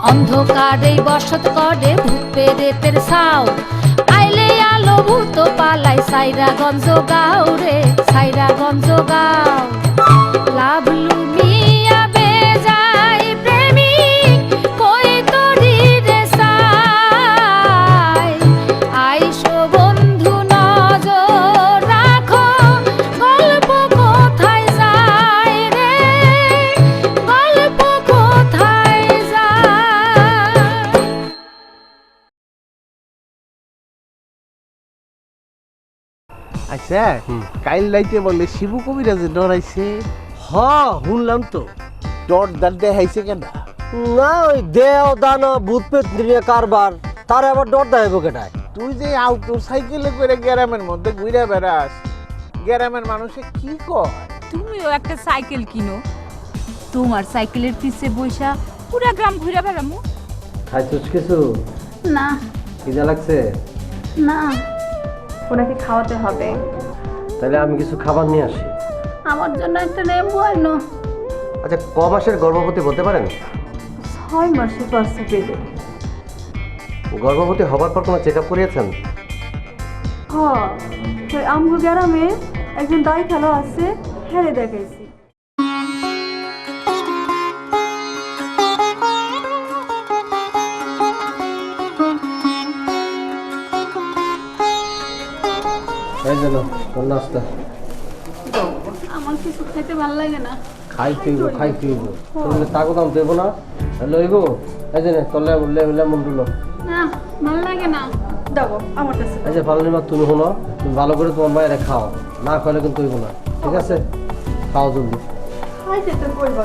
অন্ধকারে বসত করে ভূত পেরেতের ছাও আইলে আলো ভূত পালাই সাইরা গঞ্জ গাও রে সাইরা গঞ্জ গাও লাভলু মিয়া বেজাই প্রেমিক কই তোরি রে সাই আইসো বন্ধু নজর রাখো গল্প কোথায় যায় রে গল্প কোথায় যায়। আচ্ছা কাইল রাইতে বলে শিবু কবিরাজে ডরাইছে। শুনলাম তো। ডর দার দেখাইছে কেন? না ওই দেও দানা ভূত পেত নিয়ে কারবার তার আবার ডর দেখাইব কেটায়? তুই যে আউটডোর সাইকেলে করে গ্রামের মধ্যে ঘুরে বেড়াস, গ্রামের মানুষে কি কয়? তুমিও একটা সাইকেল কিনো, তোমার সাইকেলের পিছে বইসা পুরা গ্রাম ঘুরে বেড়ামু। খাইছিস কিছু? না খিদা লাগছে? না, ওনাকে খাওয়াতে হবে। তাহলে আমি কিছু খাবার নিয়ে আসি। আমার জন্য একটা লেবু আনো। আচ্ছা ক মাসের গর্ভবতী বলতে পারেন? 6 মাসের বাচ্চা পেটে। গর্ভবতী হবার পর কোনো চেক আপ করিয়েছেন? হ্যাঁ, ওই আমগো গ্রামে একজন দাই খালো আছে, হেরে দেখাইছি। এই জন্য তোর নাস্তা। আমার কিছু খেতে ভালো লাগে না। খাই তুইব তোর তাগো দাম দেব না লইব। এই যে তোর লেমন গুলো না ভালো লাগে না, দেবো আমার কাছে। এই যে ফালনিমা তুমি শোনো, তুমি ভালো করে তোমার মায়েরা খাও, না খাইলে কিন্তু হইব না, ঠিক আছে? খাও জলদি। খাইতে তো কইবা,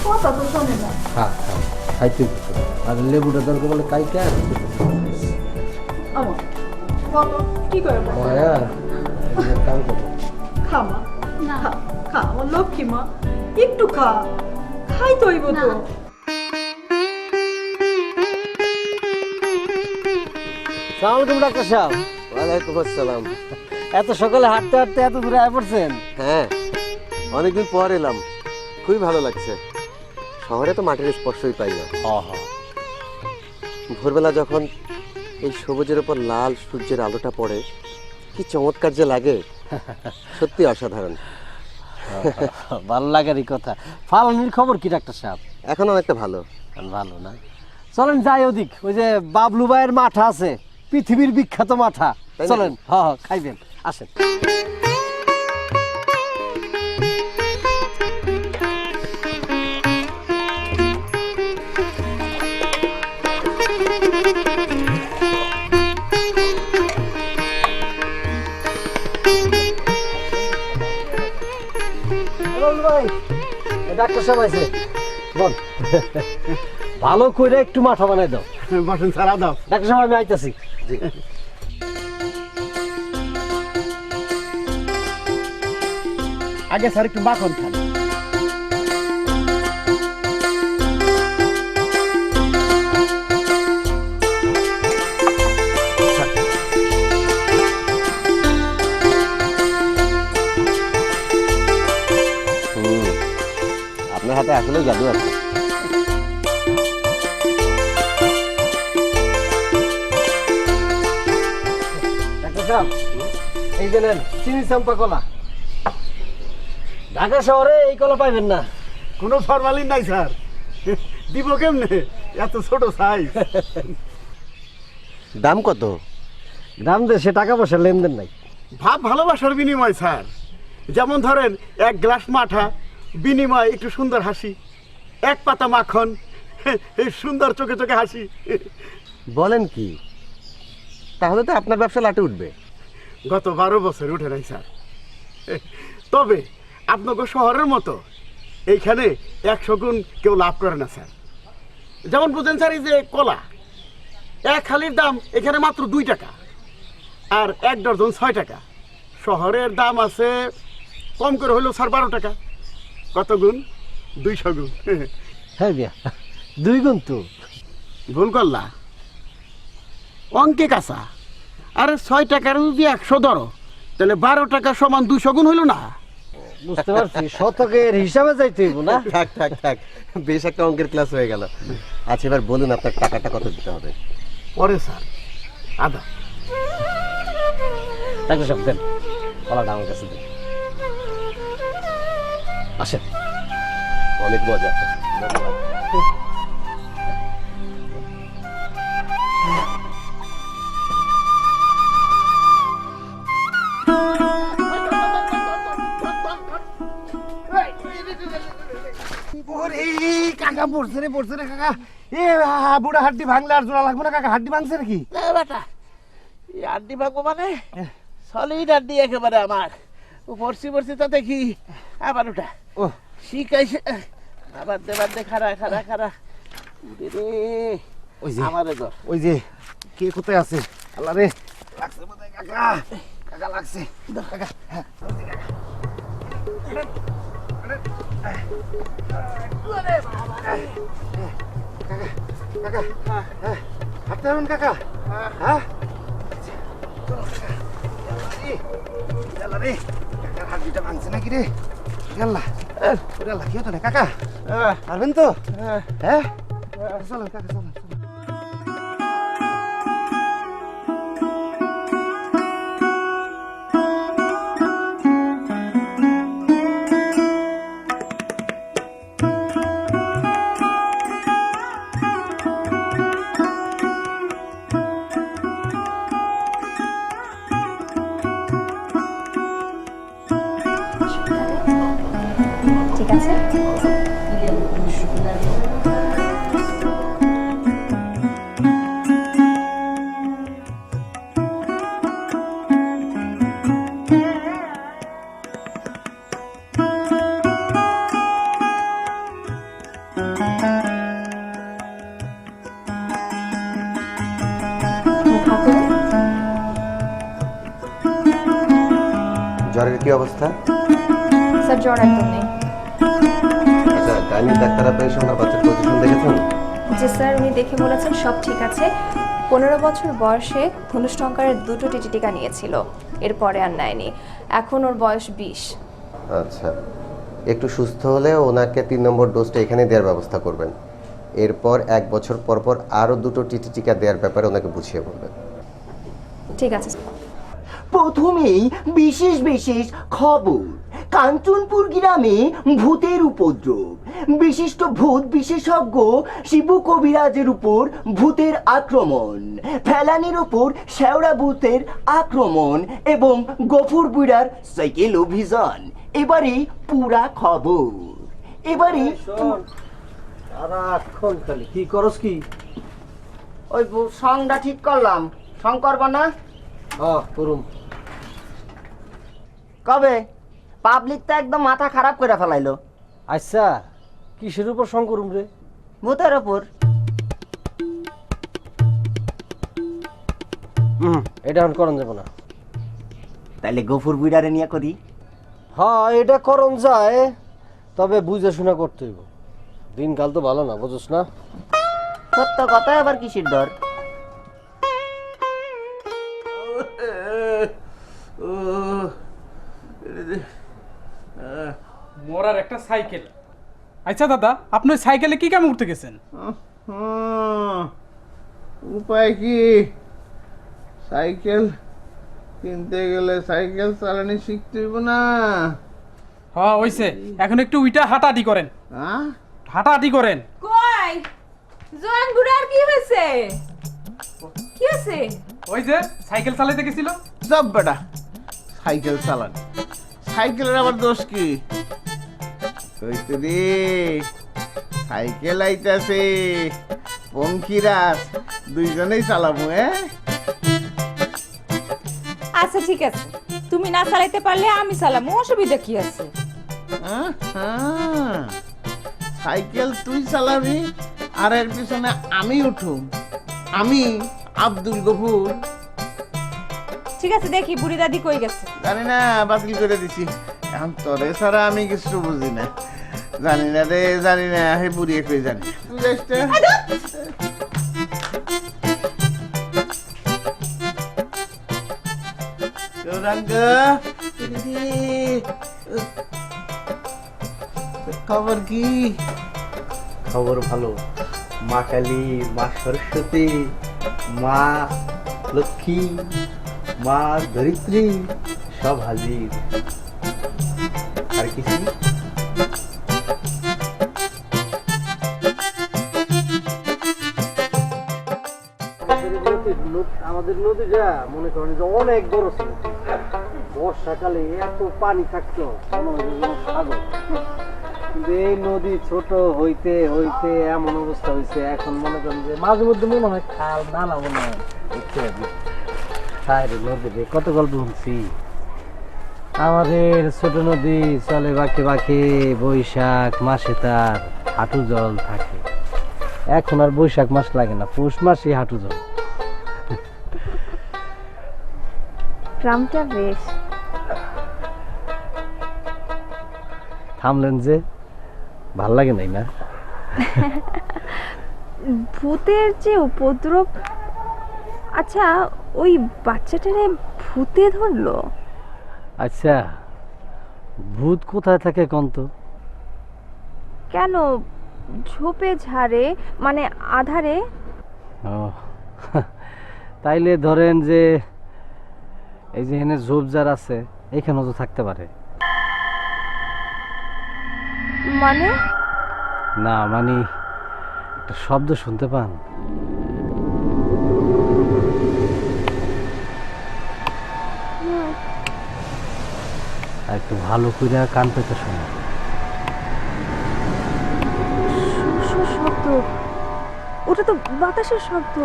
কথা তো শোনে না। খাই তুই। আর লেবুটা দরকার বলে কাইটা আমার কত কি করে মায়া কাম করো। খা মা, না খা আমার লক্ষ্মী মা, একটু খা, খাই তো হইব তো। সালামালাইকুম ডাক্তার সাহেব। ওয়ালাইকুম আসসালাম। এত সকালে হাঁটতে হাঁটতে এত দূরে আয় পড়ছেন? হ্যাঁ, অনেকদিন পর এলাম, খুবই ভালো লাগছে। শহরে তো মাটির স্পর্শই পাই না। ভোরবেলা যখন এই সবুজের উপর লাল সূর্যের আলোটা পড়ে, কি চমৎকার যে লাগে, সত্যি অসাধারণ। ভালো লাগারই কথা। ফালনির খবর কি ডাক্তার সাহেব? এখন অনেকটা ভালো। ভালো না? চলেন যাই ওদিক, ওই যে বাবলু ভাইয়ের মাঠা আছে, পৃথিবীর বিখ্যাত মাঠা। চলেন, হ্যাঁ খাইবেন, আসেন। ডাক্তার সাহেব আছে, বল। ভালো করে একটু মাথা বানাই দাও। বসেন সারা দাও। ডাক্তার সাহেব আমি আইতাছি। আগে স্যার একটু মাখন খান। আপনার হাতে আসলে জাদু আছে। ডাক্তার সাহেব, এই যে নেন চিনি চাম্পা কলা। ঢাকা শহরে এই কলা পাইবেন না। কোনো ফরমালিন নাই স্যার, দিব কেমনে, এত ছোট সাইজ। দাম কত? দাম দেশে টাকা পয়সা লেনদেন নাই। ভাব ভালোবাসার বিনিময় স্যার। যেমন ধরেন এক গ্লাস মাঠা বিনিময় একটু সুন্দর হাসি, এক পাতা মাখন এই সুন্দর চোখে চোখে হাসি। বলেন কি? তাহলে তো আপনার ব্যবসা লাটে উঠবে। গত 12 বছর উঠে নাই স্যার। তবে আপনাকে শহরের মতো এইখানে 100 গুণ কেউ লাভ করে না স্যার। যেমন বুঝেন স্যার, এই যে কলা এক হালির দাম এখানে মাত্র 2 টাকা, আর 1 ডজন 6 টাকা। শহরের দাম আছে কম করে হলেও স্যার 12 টাকা। কত গুণ? 200 গুণ। হ্যাঁ মিয়া, 2 গুণ তো। ভুল করলা, অঙ্কে কাঁচা। আরে 6 টাকার যদি 100 ধরো তাহলে 12 টাকা সমান 200 গুণ হইল না? বুঝতে পারছি, শতকের হিসাবে যাইতে হইব না? থাক থাক থাক, বেশ একটা অঙ্কের ক্লাস হয়ে গেল। আচ্ছা এবার বলুন আপনার টাকাটা কত দিতে হবে? পরে স্যার আদা। ডাক্তার সাহেব দেন, কলাটা আমার কাছে দেন। আসেন। অনেক মজা। ধন্যবাদ। ওরে কাকা পড়ছে রে কাকা। এ বুড়া হাড্ডি ভাঙলে আর জোড়া লাগবে না কাকা? হাড্ডি ভাঙছে নাকি? বেটা এই আড্ডি ভাঙবো মানে সলিড আড্ডি একেবারে আমার। পড়ছি তা দেখি আবার ওটা ও শিখাইছে। আবার দে খারা রে ওই যে আমারে ধর। ওই যে কে কোথায় আছে? আল্লাহ রে, লাগছে বোধহয় কাকা। কাকা লাগছে। কাকা হ্যাঁ, হাঁটতে পারবেন কাকা? হ্যাঁ রে, কাকার হাড্ডিটা ভাঙছে নাকি রে? আল্লাহ আল্লাহ, কি হতো না কাকা? পারবেন তো? হ্যাঁ চলো কাকা, চলো। ঠিক আছে। জ্বরের কি অবস্থা? স্যার জ্বর একদম নেই। আচ্ছা গাইনি ডাক্তার আপনার সঙ্গে বাচ্চার পজিশন দেখেছেন? জি স্যার, উনি দেখে বলেছেন সব ঠিক আছে। 15 বছর বয়সে ধনুষ্টঙ্কারের 2টো টিটি টিকা নিয়েছিল, এরপরে আর নেয়নি। এখন ওর বয়স 20। আচ্ছা, একটু সুস্থ হলে ওনাকে 3 নম্বর ডোজটা এখানে দেওয়ার ব্যবস্থা করবেন। এরপর 1 বছর পর পর আরও 2টো টিটি টিকা দেওয়ার ব্যাপারে ওনাকে বুঝিয়ে বলবেন। ঠিক আছে। প্রথমেই বিশেষ খবর। কাঞ্চনপুর গ্রামে ভূতের উপদ্রব। বিশিষ্ট ভূত বিশেষজ্ঞ শিবু কবিরাজের উপর ভূতের আক্রমণ, ফেলানির উপর শেওড়া ভূতের আক্রমণ এবং গফুর বুড়ার সাইকেল অভিযান। এবারে পুরা খবর। এবারে সারাক্ষণ খালি কি করস কি? ওই সংটা ঠিক করলাম। সং করবা না? করুন। কবে? পাবলিক তো একদম মাথা খারাপ করে ফেলাইলো। আচ্ছা, কিসের উপর সং করুম রে? ভূতের ওপর। এটা এখন করন যাব না। তাইলে গফুর বুড়ারে নিয়ে করি। হ্যাঁ, এটা করন যায়, তবে বুঝে শোনা করতে হইব। দিনকাল তো ভালো না, বুঝছ না? সত্য কথা আবার কিসের ডর? মোরার একটা সাইকেল। আচ্ছা দাদা, আপনি ওই সাইকেলে কি কাম করতে গেছেন? উপায় কি? সাইকেল কিনতে গেলে সাইকেল চালানি শিখতে হইব না? হ্যাঁ হইছে, এখন একটু উইটা হাঁটাহাঁটি করেন। হ্যাঁ, হাঁটাহাঁটি করেন। কই জোয়ান বুড়ার কি হয়েছে? কি হয়েছে? ওই যে সাইকেল চালাইতে গেছিল। সব বেটা সাইকেল চালান। সাইকেলের আবার দোষ কি? ওই তো রে সাইকেল আইতাছে, পঙ্কিরাজ দুইজনেই চালাবো। আচ্ছা ঠিক আছে, তুমি না চালাইতে পারলে আমি চালামু, অসুবিধা কি আছে? সাইকেল তুই চালাবি আর এর পিছনে আমি উঠুম। আমি আব্দুল গফুর। ঠিক আছে, দেখি বুড়ি দাদি কই গেছে। জানি না, বাতিল করে দিছি। এখন তোরে ছাড়া আমি কিছু বুঝি না। জানি না রে, জানি না। হে বুড়িয়ে কই জানি তুই যাস তো। গৌরাঙ্গ, খবর কি? খবর ভালো। মা কালী, মা সরস্বতী, মা লক্ষ্মী, মা ধরিত্রী সব হাজির। আর কিছু আমাদের নদীটা মনে করেন যে অনেক বড় ছিল। বর্ষাকালে এত পানি থাকতো সাগর, কিন্তু এই নদী ছোট হইতে হইতে এমন অবস্থা হয়েছে এখন মনে করেন যে মাঝে মধ্যে মনে হয় খাল নালা মনে হয়। নদীতে কত গল্প শুনছি। আমাদের ছোট নদী চলে বাঁকে বাঁকে, বৈশাখ মাসে তার হাঁটু জল থাকে। এখন আর বৈশাখ মাস লাগে না, পৌষ মাসে হাঁটু জল। গ্রামটা বেশ। থামলেন যে, ভাল লাগে নাই না? ভূতের যে উপদ্রব, আচ্ছা ওই বাচ্চাটারে ভূতে ধরলো? আচ্ছা, ভূত কোথায় থাকে কন্ত? কেন, ঝোপে ঝাড়ে, মানে আধারে। ও তাইলে ধরেন যে এই যে এখানে ঝোপঝাড় আছে, এখানেও তো থাকতে পারে। মানে? না মানে একটা শব্দ শুনতে পান? আর একটু ভালো করে কান পেতে শোনো। শব্দ? ওটা তো বাতাসের শব্দ।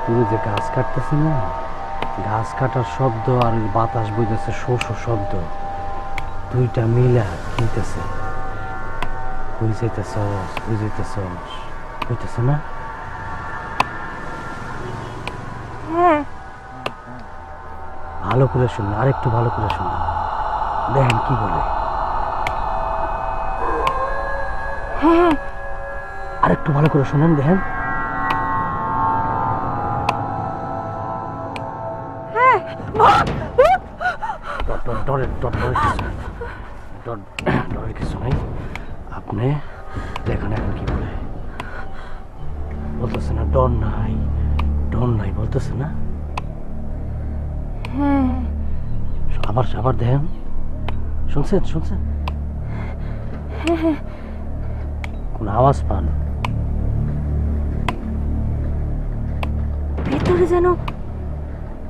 পুরো যে গাছ কাটতেছে না, গাছ কাটার শব্দ আর ওই বাতাস বইতেছে শো শো শব্দ, দুইটা মিলা কিনতেছে। বুঝাইতেছ বুঝতেছে না? হ্যাঁ। ভালো করে শুনুন, আরেকটু ভালো করে শুনুন, দেখেন কি বলে। হ্যাঁ, আরেকটু ভালো করে শুনেন, দেখেন। ডরের কিছু নাই। আপনি দেখেন এখন কি বলে। বলতেছে না ডর নাই বলতেছে না? হ্যাঁ। আবার দেখেন, শুনছেন? কোন আওয়াজ পান? ভেতরে যেন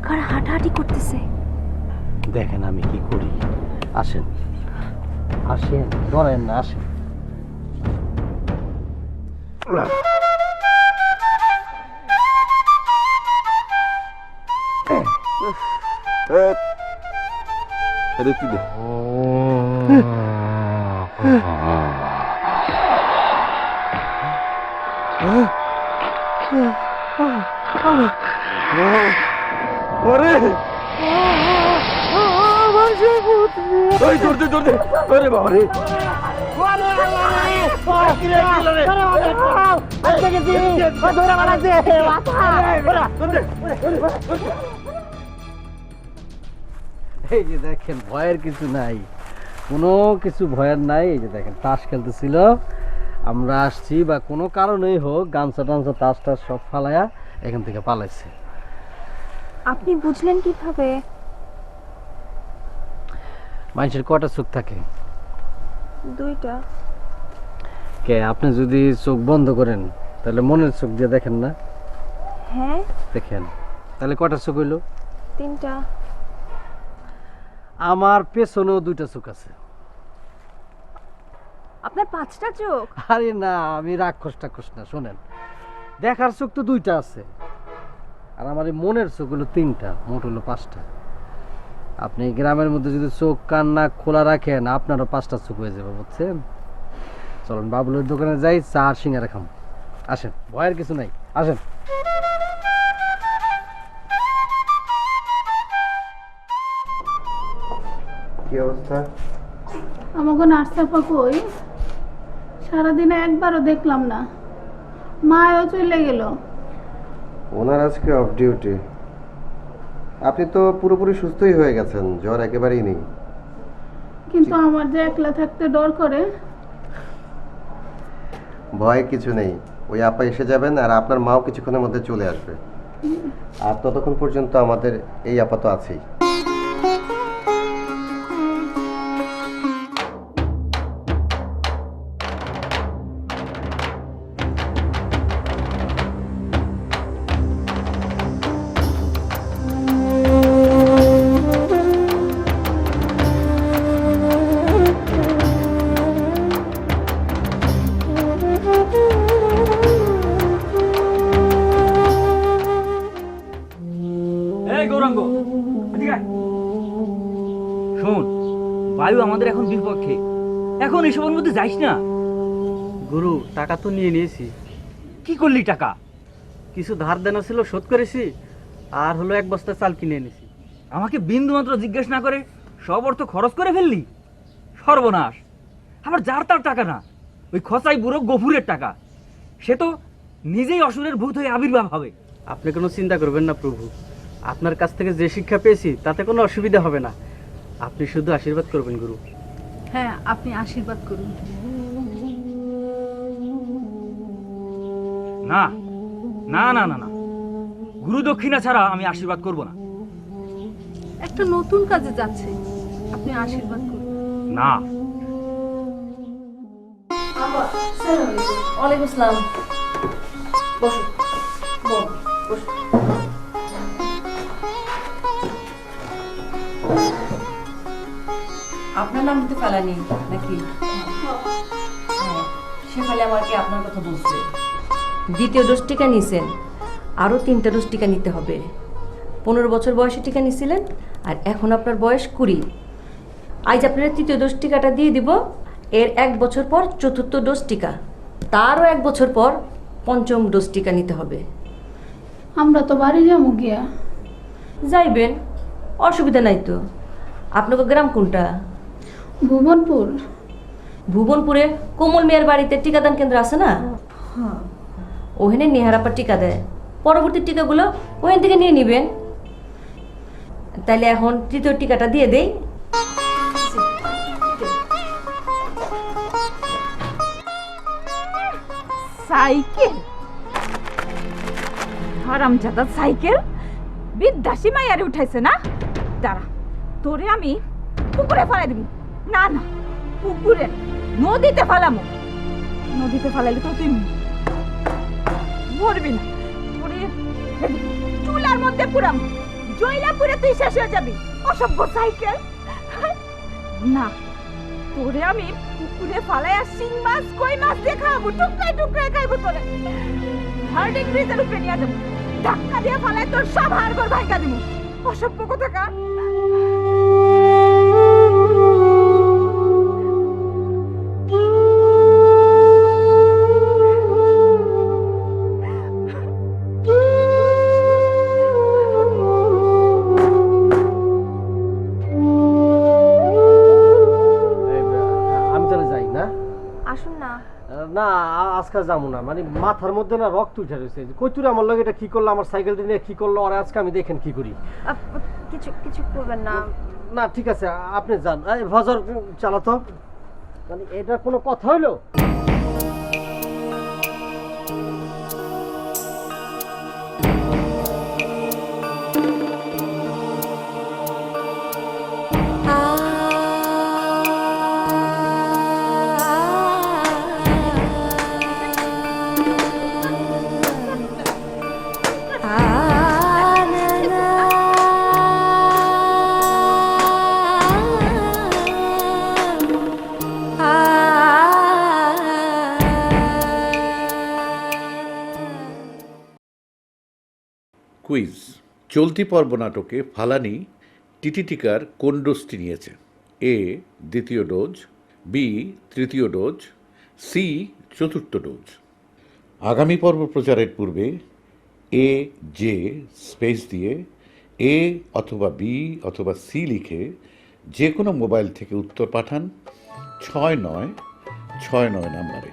কার হাঁটাহাঁটি করতেছে। দেখেন আমি কি করি। আসেন, ডরেন না, আসেন। এই যে দেখেন, ভয়ের কিছু নাই, কোনো কিছু ভয়ের নাই। এই যে দেখেন, তাস খেলতেছিল, আমরা আসছি বা কোনো কারণেই হোক গামছা টামছা তাস টাস সব ফালায়া এখান থেকে পালাইছে। আপনি বুঝলেন কিভাবে? মানুষের কটা চোখ থাকে? দুইটা। কে, আপনি যদি চোখ বন্ধ করেন তাহলে মনের চোখ দিয়ে দেখেন না? হ্যাঁ। দেখেন, তাহলে কটা চোখ হইলো? তিনটা। আমার পেছনেও দুইটা চোখ আছে। আপনার 5টা চোখ? আরে না, আমি রাক্ষস টাক্ষস না। শোনেন, দেখার চোখ তো দুইটা আছে, আর আমার এই মনের চোখ হলো 3টা, মোট হলো 5টা। আপনি গ্রামের মধ্যে যদি চোখ কান নাক খোলা রাখেন, আপনারও 5টা চোখ হয়ে যাবে, বুঝছেন? চলুন বাবুলের দোকানে যাই, চা আর সিঙ্গারা খাম। আসেন, ভয়ের কিছু নাই, আসেন। কি অবস্থা? আমাকে নার্সাপা কই, সারাদিনে একবারও দেখলাম না। মায়ও চলে গেল। ওনার আজকে অফ ডিউটি। আপনি তো পুরোপুরি সুস্থই হয়ে গেছেন, জ্বর একেবারেই নেই। কিন্তু আমার যে একলা থাকতে ডর করে। ভয় কিছু নেই, ওই আপা এসে যাবেন আর আপনার মাও কিছুক্ষণের মধ্যে চলে আসবে। আর ততক্ষণ পর্যন্ত আমাদের এই আপা তো আছেই। এই গৌরাঙ্গ, এদিকে আয়। শোন, বায়ু আমাদের এখন বিপক্ষে, এখন এসবের মধ্যে যাইস না। গুরু, টাকা তো নিয়ে নিয়েছি। কি করলি টাকা? কিছু ধার দেনা ছিল, শোধ করেছি, আর হলো 1 বস্তা চাল কিনে এনেছি। আমাকে বিন্দু মাত্র জিজ্ঞেস না করে সব অর্থ খরচ করে ফেললি। সর্বনাশ! আবার যার তার টাকা না, ওই খসাই বুড়ো গফুরের টাকা। সে তো নিজেই অসুরের ভূত হয়ে আবির্ভাব হবে। আপনি কোনো চিন্তা করবেন না প্রভু, আপনার কাছ থেকে যে শিক্ষা পেয়েছি তাতে কোনো অসুবিধা হবে না। আপনি শুধু আশীর্বাদ করবেন গুরু। হ্যাঁ, আপনি আশীর্বাদ করুন। না না না না না, গুরু দক্ষিণা ছাড়া আমি আশীর্বাদ করব না। একটা নতুন কাজে যাচ্ছে, আপনি আশীর্বাদ করুন। না। ওয়ালাইকুম আসসালাম। বসো, বসো। আপনার নাম তো ফালানি নাকি? হ্যাঁ, সেখানে আমাকে আপনার কথা বলছে। দ্বিতীয় ডোজ টিকা নিছেন, আরও 3টা ডোজ টিকা নিতে হবে। 15 বছর বয়সে টিকা নিছিলেন, আর এখন আপনার বয়স 20। আজ আপনার 3য় ডোজ টিকাটা দিয়ে দিব। এর 1 বছর পর 4র্থ ডোজ টিকা, তারও 1 বছর পর 5ম ডোজ টিকা নিতে হবে। আমরা তো বাড়ি যাবো গিয়া। যাইবেন, অসুবিধা নাই তো। আপনাকে গ্রাম কোনটা? ভুবনপুর। ভুবনপুরে কোমল মেয়ের বাড়িতে টিকাদান কেন্দ্র আছে না? ওখানে নেহারাপা টিকা দেয়। পরবর্তী টিকাগুলো ওখান থেকে নিয়ে নেবেন। তাইলে এখন 3য় টিকাটা দিয়ে দেই। সাইকেল? হারামজাদা সাইকেল বিদ্যাসী মাইয়ারে উঠাইছে না? দাঁড়া, তোরে আমি পুকুরে ফেলাই দিবি। না না, পুকুরে নদীতে ফেলামো। নদীতে ফেলাইলে তো তুই মরবি না। তোরে চুলার মধ্যে পুরাম, জয়লা পুরে তুই শেষ হয়ে যাবি। অসভ্য সাইকেল! না, তোরে আমি পুকুরে ফালাইয়া শিং মাছ কই মাছ দিয়ে খাবো, টুকরাই টুকরাই খাইবো তোরে। হার্ডিং ব্রিজের উপরে নিয়ে যাবো, ধাক্কা দিয়ে ফালাই তোর সব হাড়গোড় ভাঙা দিব। অসভ্য কোথাকার! আমি তাহলে যাই না? আসুন না। না, আজকে যাবো না। মানে মাথার মধ্যে না রক্ত উঠে রয়েছে। কইতুরে আমার লগে এটা কি করলো, আমার সাইকেলটা নিয়ে কি করলো, আর আজকে আমি দেখেন কি করি। কিছু কিছু করবেন না। না ঠিক আছে, আপনি যান। এই ফজর চালাতো, মানে এটা কোনো কথা হইলো? আ কুইজ। চলতি পর্ব নাটকে ফালানি টিটিটিকার কোন ডোজটি নিয়েছে? এ দ্বিতীয় ডোজ, বি তৃতীয় ডোজ, সি চতুর্থ ডোজ। আগামী পর্ব প্রচারের পূর্বে এ জে স্পেস দিয়ে এ অথবা বি অথবা সি লিখে যে কোনো মোবাইল থেকে উত্তর পাঠান 6969 নম্বরে।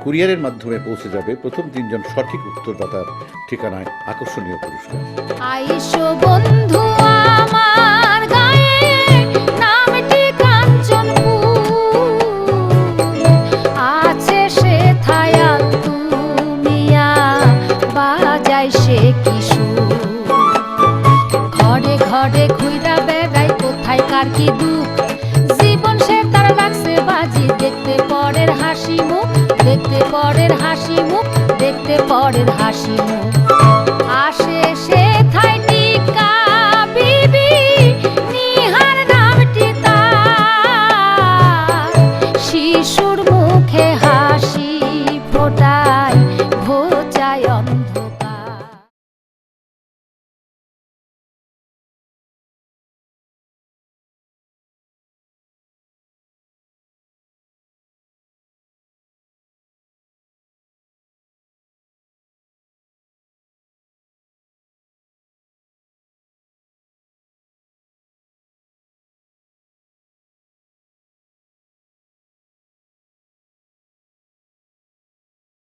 কুরিয়ারের মাধ্যমে পৌঁছে যাবে প্রথম 3 জন সঠিক উত্তরদাতার ঠিকানায় আকর্ষণীয় পুরস্কার। আইসো বন্ধু আমার গায়ে নামটি কাঞ্চনপুর, আছে সে থায়াল তুমিয়া বাজাই সে কিশোর। ঘরে ঘরে ঘুইরা বেড়াই কোথায় কার কি দুঃখ, জীবন সে তার লাগছে বাজি। দেখতে পরের হাসি মুখ, দেখতে পরের হাসি মুখ, দেখতে পরের হাসি মুখ।